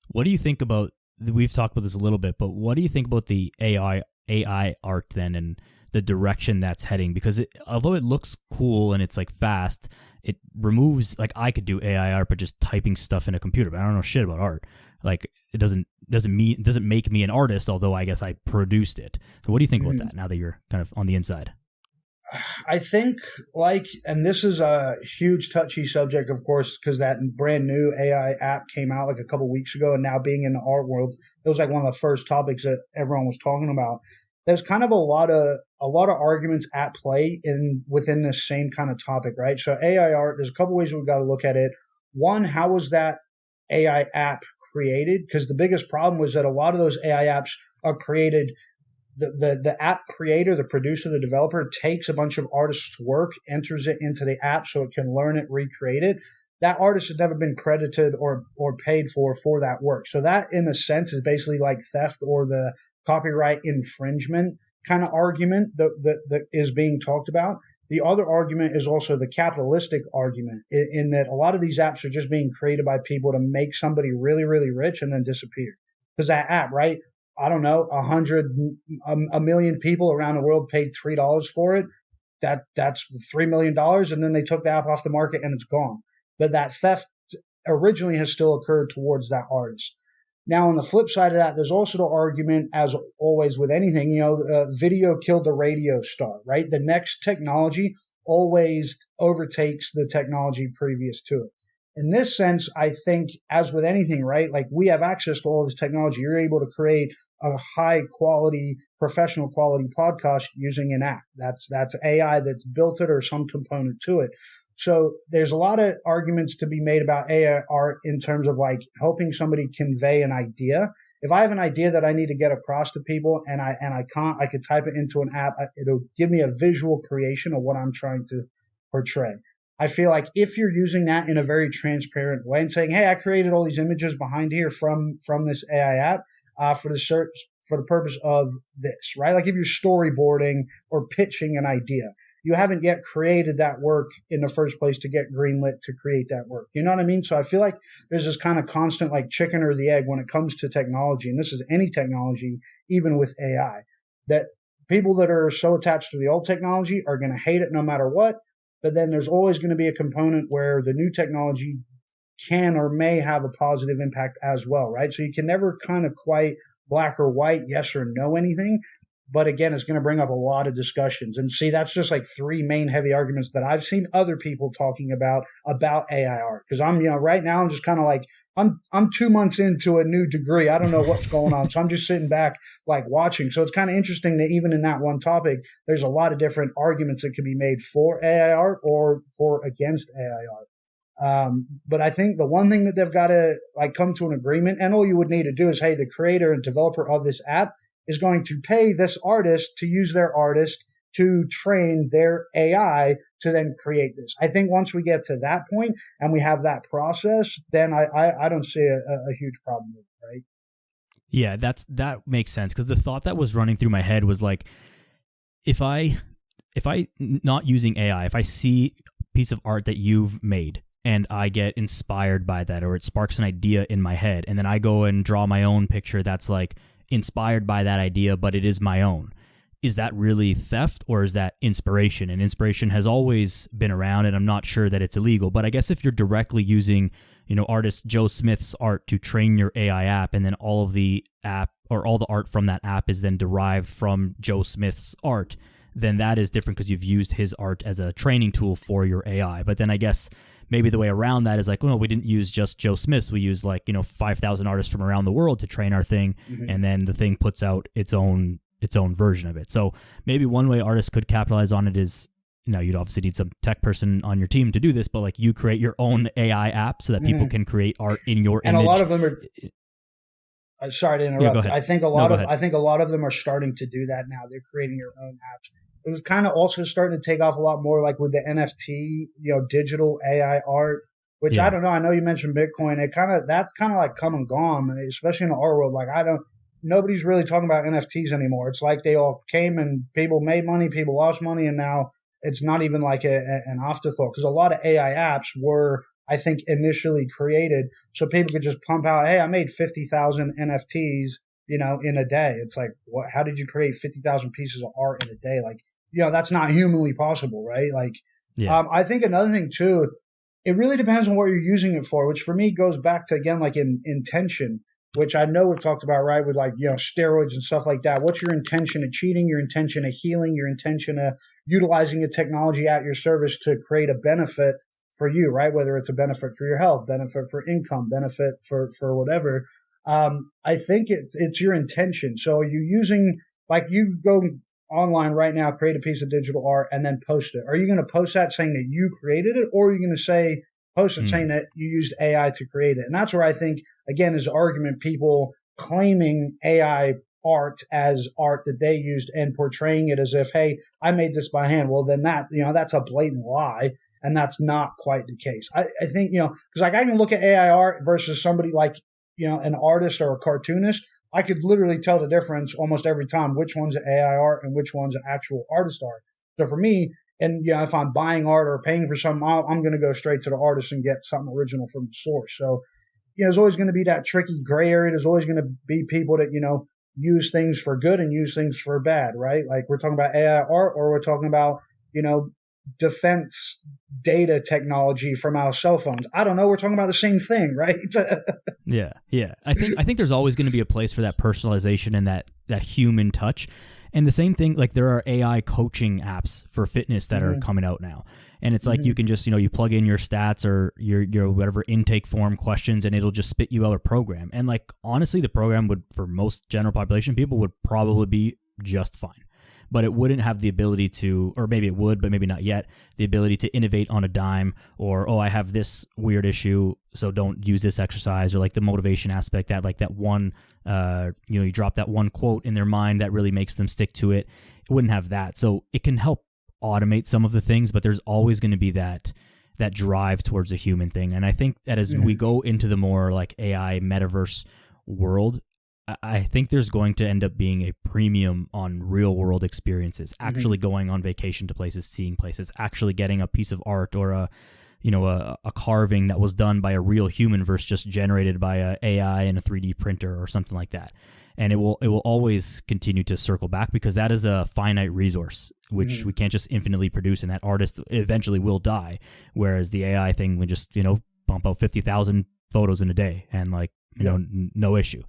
What do you think about, we've talked about this a little bit, but what do you think about the AI art then and the direction that's heading? Because although it looks cool and it's like fast, it removes, like I could do AI art, but just typing stuff in a computer, but I don't know shit about art. Like it doesn't make me an artist, although I guess I produced it. So what do you think about that now that you're kind of on the inside? I think and this is a huge touchy subject, of course, because that brand new AI app came out like a couple weeks ago, and now being in the art world, it was like one of the first topics that everyone was talking about. There's kind of a lot of arguments at play within this same kind of topic, right? So AI art, there's a couple ways we've got to look at it. One, how was that AI app created? Because the biggest problem was that a lot of those AI apps are created. The app creator, the producer, the developer takes a bunch of artists' work, enters it into the app so it can learn it, recreate it. That artist has never been credited or paid for that work. So that, in a sense, is basically like theft or the copyright infringement kind of argument that is being talked about. The other argument is also the capitalistic argument, in that a lot of these apps are just being created by people to make somebody really, really rich and then disappear. Because that app, right? I don't know, a million people around the world paid $3 for it. That's $3 million. And then they took the app off the market and it's gone. But that theft originally has still occurred towards that artist. Now, on the flip side of that, there's also the argument, as always with anything, video killed the radio star, right? The next technology always overtakes the technology previous to it. In this sense, I think, as with anything, right, like we have access to all this technology. You're able to create a high quality, professional quality podcast using an app. That's AI that's built it or some component to it. So there's a lot of arguments to be made about AI art in terms of like helping somebody convey an idea. If I have an idea that I need to get across to people and I could type it into an app. It'll give me a visual creation of what I'm trying to portray. I feel like if you're using that in a very transparent way and saying, hey, I created all these images behind here from this AI app for the purpose of this, right? Like if you're storyboarding or pitching an idea, you haven't yet created that work in the first place to get greenlit to create that work. You know what I mean? So I feel like there's this kind of constant like chicken or the egg when it comes to technology. And this is any technology, even with AI, that people that are so attached to the old technology are going to hate it no matter what. But then there's always going to be a component where the new technology can or may have a positive impact as well, right? So you can never kind of quite black or white, yes or no anything. But again, it's going to bring up a lot of discussions. And see, that's just like three main heavy arguments that I've seen other people talking about AI art. Because I'm, right now I'm just kind of like, I'm 2 months into a new degree. I don't know what's going on. So I'm just sitting back like watching. So it's kind of interesting that even in that one topic, there's a lot of different arguments that could be made for AI art or for against AI art. But I think the one thing that they've got to like come to an agreement, and all you would need to do is, hey, the creator and developer of this app is going to pay this artist to use their artist to train their AI to then create this. I think once we get to that point and we have that process, then I don't see a huge problem with it, right? Yeah, that makes sense, because the thought that was running through my head was like, if I not using AI, if I see a piece of art that you've made and I get inspired by that, or it sparks an idea in my head, and then I go and draw my own picture that's like inspired by that idea, but it is my own. Is that really theft, or is that inspiration? And inspiration has always been around, and I'm not sure that it's illegal. But I guess if you're directly using, artist Joe Smith's art to train your AI app, and then all of the app or all the art from that app is then derived from Joe Smith's art, then that is different because you've used his art as a training tool for your AI. But then I guess maybe the way around that is like, well, we didn't use just Joe Smith's. We used 5,000 artists from around the world to train our thing. Mm-hmm. And then the thing puts out its own version of it. So maybe one way artists could capitalize on it is, you'd obviously need some tech person on your team to do this, but like you create your own AI app so that people can create art in your image. And a lot of them are, sorry to interrupt. I think a lot of them are starting to do that now. They're creating their own apps. It was kind of also starting to take off a lot more, like with the NFT, digital AI art, which I don't know. I know you mentioned Bitcoin. That's kind of like come and gone, especially in the art world. Like nobody's really talking about NFTs anymore. It's like they all came and people made money, people lost money, and now it's not even like an afterthought, because a lot of AI apps were I think, initially created so people could just pump out, hey, I made 50,000 NFTs, in a day. It's like, what? How did you create 50,000 pieces of art in a day? Like, that's not humanly possible, right? Like, Yeah. I think another thing too, it really depends on what you're using it for, which for me goes back to, again, like in intention, which I know we've talked about, right? With like, steroids and stuff like that. What's your intention of cheating, your intention of healing, your intention of utilizing a technology at your service to create a benefit for you, right? Whether it's a benefit for your health, benefit for income, benefit for whatever. I think it's your intention. So are you using, like, you go online right now, create a piece of digital art and then post it. Are you going to post that saying that you created it, or are you going to say post it saying that you used AI to create it? And that's where I think, again, is the argument, people claiming AI art as art that they used and portraying it as if, hey, I made this by hand. Well, then that's a blatant lie. And that's not quite the case. I think, because like I can look at AI art versus somebody like, an artist or a cartoonist. I could literally tell the difference almost every time, which one's AI art and which one's actual artist art. So for me, and if I'm buying art or paying for something, I'm going to go straight to the artist and get something original from the source. So, there's always going to be that tricky gray area. There's always going to be people that, use things for good and use things for bad, right? Like we're talking about AI art, or we're talking about, defense data technology from our cell phones. I don't know. We're talking about the same thing, right? Yeah. I think there's always going to be a place for that personalization and that human touch. And the same thing, like there are AI coaching apps for fitness that are coming out now. And it's like you can just, you plug in your stats or your whatever intake form questions, and it'll just spit you out a program. And like, honestly, the program would, for most general population people, would probably be just fine. But it wouldn't have the ability to, or maybe it would, but maybe not yet, the ability to innovate on a dime, or, oh, I have this weird issue, so don't use this exercise, or like the motivation aspect, that like that one, you drop that one quote in their mind that really makes them stick to it. It wouldn't have that. So it can help automate some of the things, but there's always going to be that drive towards a human thing. And I think that as we go into the more like AI metaverse world, I think there's going to end up being a premium on real world experiences, actually going on vacation to places, seeing places, actually getting a piece of art or a carving that was done by a real human versus just generated by a AI and a 3D printer or something like that. And it will always continue to circle back, because that is a finite resource, which we can't just infinitely produce, and that artist eventually will die. Whereas the AI thing would just, bump out 50,000 photos in a day and like, no issue.